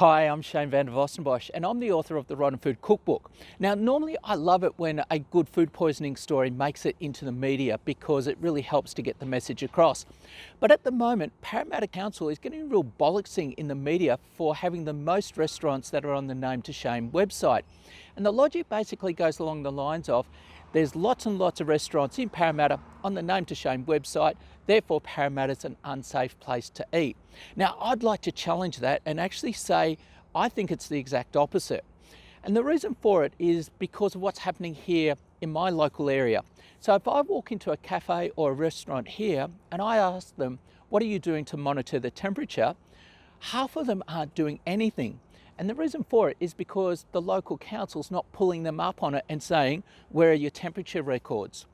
Hi, I'm Shane van der Vossenbosch and I'm the author of the Rotten Food Cookbook. Now, normally I love it when a good food poisoning story makes it into the media because it really helps to get the message across. But at the moment, Parramatta Council is getting real bollocksing in the media for having the most restaurants that are on the Name to Shame website. And the logic basically goes along the lines of there's lots and lots of restaurants in Parramatta on the Name to Shame website, therefore Parramatta's an unsafe place to eat. Now, I'd like to challenge that and actually say I think it's the exact opposite. And the reason for it is because of what's happening here in my local area. So if I walk into a cafe or a restaurant here and I ask them, what are you doing to monitor the temperature? Half of them aren't doing anything. And the reason for it is because the local council's not pulling them up on it and saying, where are your temperature records?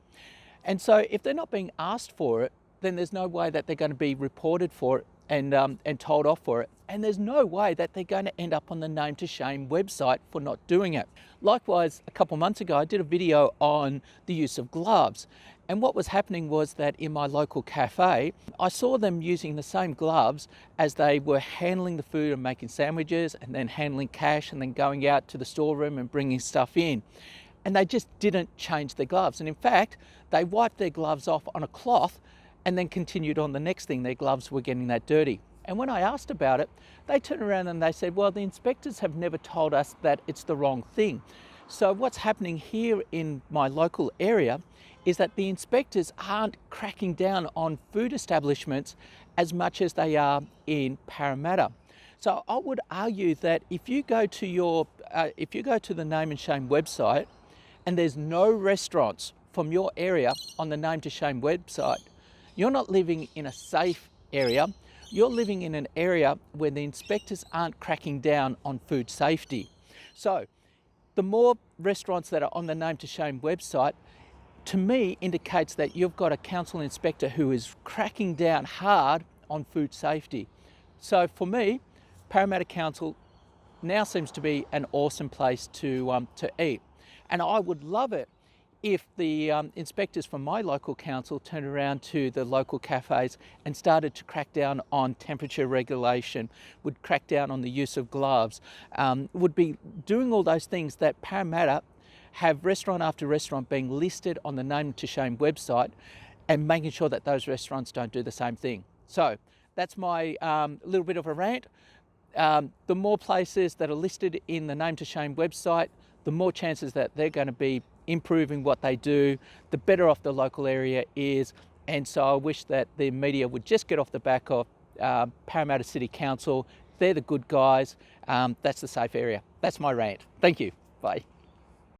And so if they're not being asked for it, then there's no way that they're going to be reported for it and told off for it. And there's no way that they're going to end up on the Name to Shame website for not doing it. Likewise, a couple months ago, I did a video on the use of gloves. And what was happening was that in my local cafe, I saw them using the same gloves as they were handling the food and making sandwiches and then handling cash and then going out to the storeroom and bringing stuff in. And they just didn't change their gloves. And in fact, they wiped their gloves off on a cloth and then continued on the next thing. Their gloves were getting that dirty. And when I asked about it, they turned around and they said, well, the inspectors have never told us that it's the wrong thing. So what's happening here in my local area is that the inspectors aren't cracking down on food establishments as much as they are in Parramatta. So I would argue that if you go to the Name and Shame website and there's no restaurants from your area on the Name to Shame website, you're not living in a safe area. You're living in an area where the inspectors aren't cracking down on food safety. So the more restaurants that are on the Name to Shame website, to me, indicates that you've got a council inspector who is cracking down hard on food safety. So for me, Parramatta Council now seems to be an awesome place to eat. And I would love it if the inspectors from my local council turned around to the local cafes and started to crack down on temperature regulation, would crack down on the use of gloves, would be doing all those things that Parramatta have restaurant after restaurant being listed on the Name to Shame website and making sure that those restaurants don't do the same thing. So that's my little bit of a rant. The more places that are listed in the Name to Shame website, the more chances that they're going to be improving what they do, the better off the local area is. And so I wish that the media would just get off the back of Parramatta City Council. They're the good guys. That's the safe area. That's my rant. Thank you. Bye.